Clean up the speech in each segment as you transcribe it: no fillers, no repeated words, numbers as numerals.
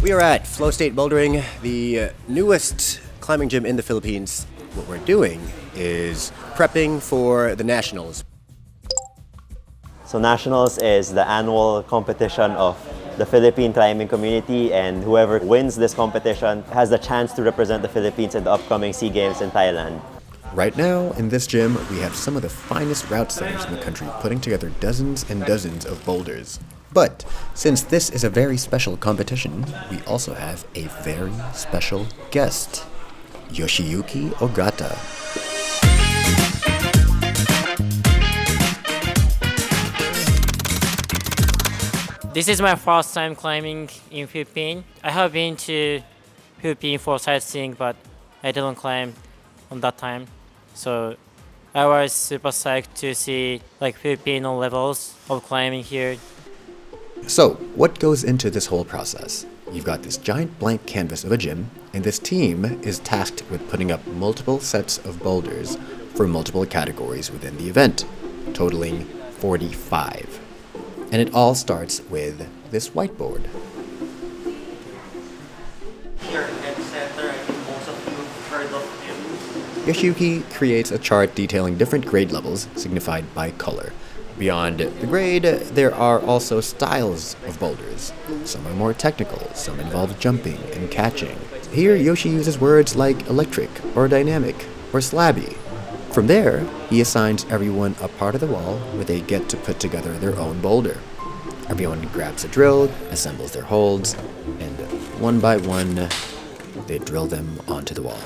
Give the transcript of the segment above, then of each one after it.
We are at Flow State Bouldering, the newest climbing gym in the Philippines. What we're doing is prepping for the Nationals. So Nationals is the annual competition of the Philippine climbing community, and whoever wins this competition has the chance to represent the Philippines in the upcoming SEA Games in Thailand. Right now, in this gym, we have some of the finest route setters in the country putting together dozens and dozens of boulders. But since this is a very special competition, we also have a very special guest, Yoshiyuki Ogata. This is my first time climbing in Philippines. I have been to Philippines for sightseeing, but I didn't climb on that time. So I was super psyched to see like Filipino levels of climbing here. So, what goes into this whole process? You've got this giant blank canvas of a gym, and this team is tasked with putting up multiple sets of boulders for multiple categories within the event, totaling 45. And it all starts with this whiteboard. Yoshiyuki creates a chart detailing different grade levels signified by color. Beyond the grade, there are also styles of boulders. Some are more technical, some involve jumping and catching. Here, Yoshi uses words like electric, or dynamic, or slabby. From there, he assigns everyone a part of the wall where they get to put together their own boulder. Everyone grabs a drill, assembles their holds, and one by one, they drill them onto the wall.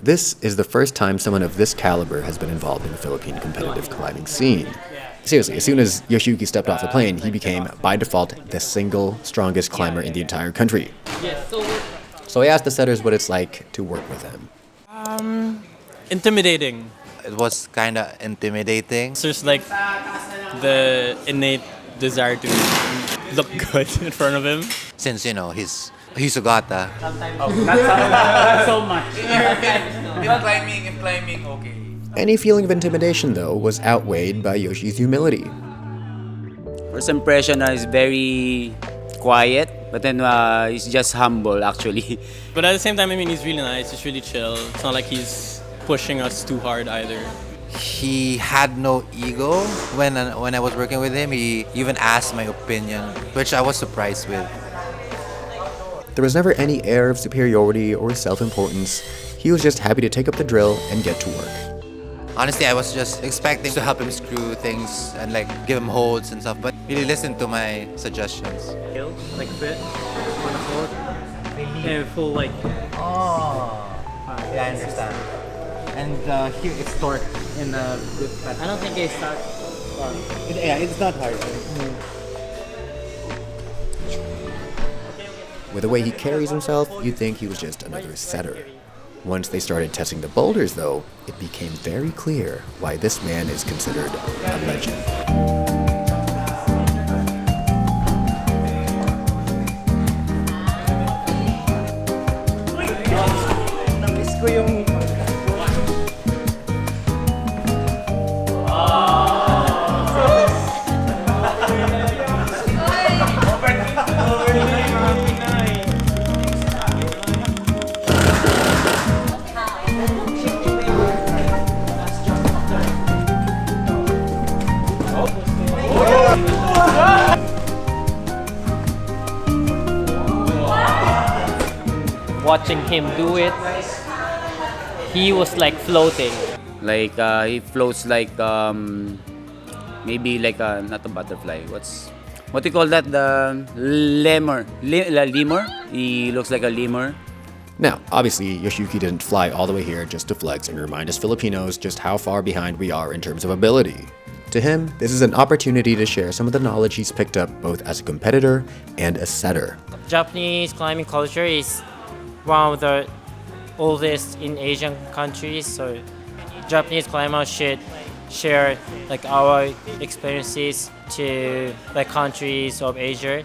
This is the first time someone of this caliber has been involved in the Philippine competitive climbing scene. Seriously, as soon as Yoshiyuki stepped off the plane, he became, by default, the single strongest climber in the entire country. So I asked the setters what it's like to work with him. Intimidating. It was kind of intimidating. So there's like the innate desire to look good in front of him. Since, you know, he's Ogata. Not so much. In climbing, okay. Any feeling of intimidation, though, was outweighed by Yoshi's humility. First impression is very quiet, but then he's just humble actually. But at the same time, I mean, he's really nice. He's really chill. It's not like he's pushing us too hard either. He had no ego when I was working with him. He even asked my opinion, which I was surprised with. There was never any air of superiority or self-importance. He was just happy to take up the drill and get to work. Honestly, I was just expecting to help him screw things and like give him holds and stuff, but he listened to my suggestions. Like fit on the floor and full like. Yeah, I understand. And here it's torque in a good pattern. I don't think it's that hard. Yeah, it's not hard. With the way he carries himself, you'd think he was just another setter. Once they started testing the boulders, though, it became very clear why this man is considered a legend. Watching him do it, he was like floating. Like he floats like maybe like not a butterfly. What do you call that? The lemur. Lemur. He looks like a lemur. Now, obviously, Yoshiyuki didn't fly all the way here just to flex and remind us Filipinos just how far behind we are in terms of ability. To him, this is an opportunity to share some of the knowledge he's picked up both as a competitor and a setter. Japanese climbing culture is one of the all this in Asian countries, so Japanese climbers should share like our experiences to the countries of Asia.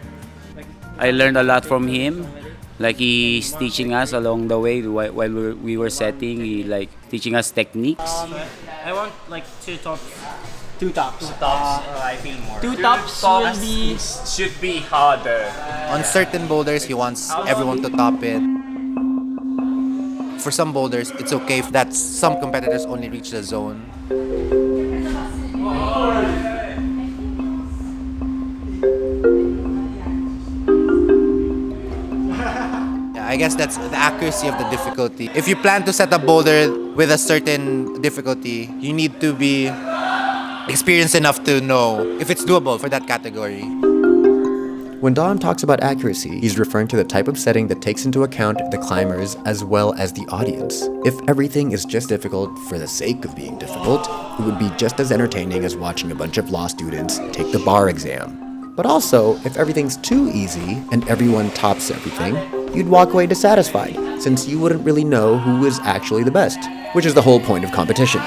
I learned a lot from him. Like he's teaching us along the way while we were setting. He like teaching us techniques. I want like two tops. Two tops. I feel more. Two tops will be Should be harder. On certain boulders, he wants everyone to top it. For some boulders, it's okay if that some competitors only reach the zone. I guess that's the accuracy of the difficulty. If you plan to set a boulder with a certain difficulty, you need to be experienced enough to know if it's doable for that category. When Dom talks about accuracy, he's referring to the type of setting that takes into account the climbers as well as the audience. If everything is just difficult for the sake of being difficult, it would be just as entertaining as watching a bunch of law students take the bar exam. But also, if everything's too easy and everyone tops everything, you'd walk away dissatisfied, since you wouldn't really know who is actually the best, which is the whole point of competition.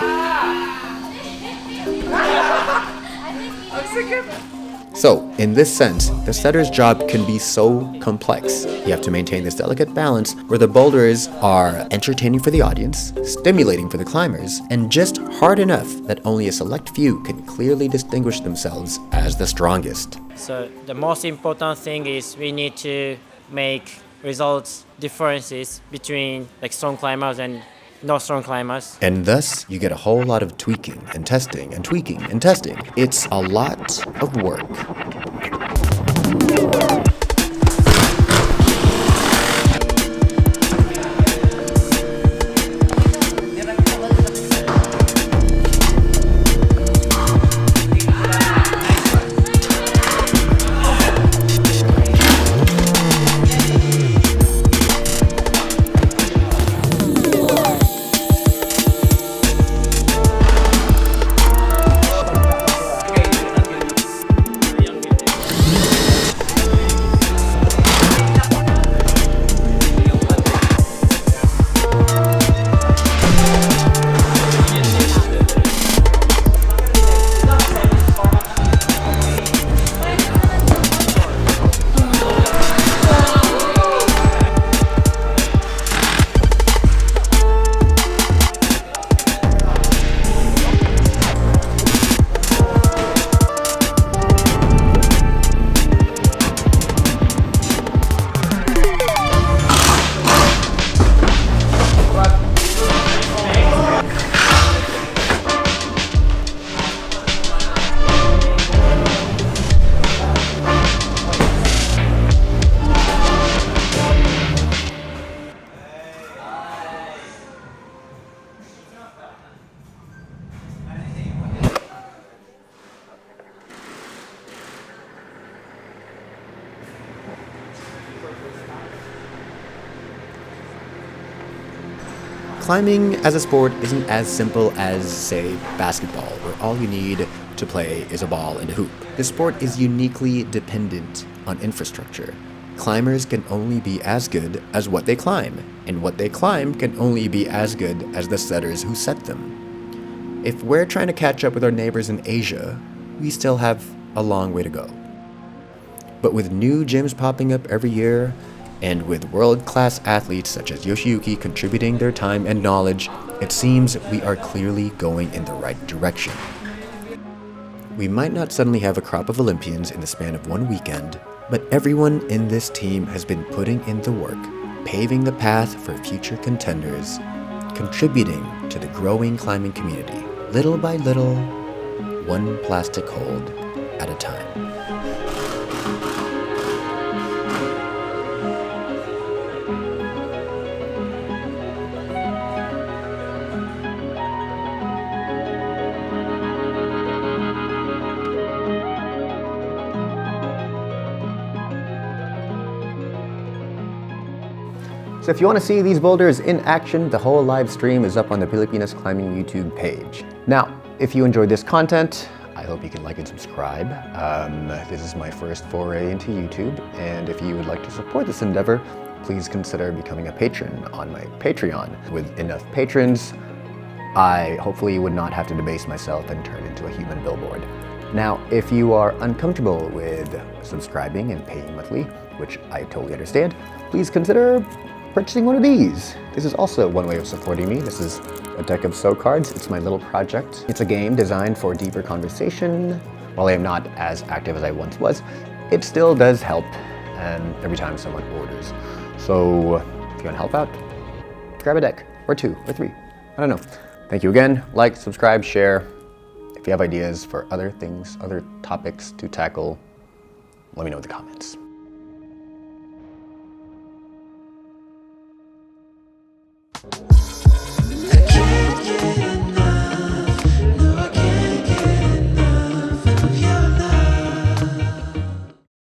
So, in this sense, the setter's job can be so complex. You have to maintain this delicate balance where the boulders are entertaining for the audience, stimulating for the climbers, and just hard enough that only a select few can clearly distinguish themselves as the strongest. So the most important thing is we need to make results differences between like strong climbers and not strong climbers. And thus, you get a whole lot of tweaking and testing and tweaking and testing. It's a lot of work. Climbing as a sport isn't as simple as, say, basketball, where all you need to play is a ball and a hoop. This sport is uniquely dependent on infrastructure. Climbers can only be as good as what they climb, and what they climb can only be as good as the setters who set them. If we're trying to catch up with our neighbors in Asia, we still have a long way to go. But with new gyms popping up every year, and with world-class athletes such as Yoshiyuki contributing their time and knowledge, it seems we are clearly going in the right direction. We might not suddenly have a crop of Olympians in the span of one weekend, but everyone in this team has been putting in the work, paving the path for future contenders, contributing to the growing climbing community, little by little, one plastic hold at a time. So if you want to see these boulders in action, the whole live stream is up on the Pilipinas Climbing YouTube page. Now, if you enjoyed this content, I hope you can like and subscribe. This is my first foray into YouTube, and if you would like to support this endeavor, please consider becoming a patron on my Patreon. With enough patrons, I hopefully would not have to debase myself and turn into a human billboard. Now, if you are uncomfortable with subscribing and paying monthly, which I totally understand, please consider purchasing one of these. This is also one way of supporting me. This is a deck of So cards. It's my little project. It's a game designed for deeper conversation. While I am not as active as I once was, it still does help every time someone orders. So if you want to help out, grab a deck, or 2, or 3. I don't know. Thank you again. Like, subscribe, share. If you have ideas for other things, other topics to tackle, let me know in the comments.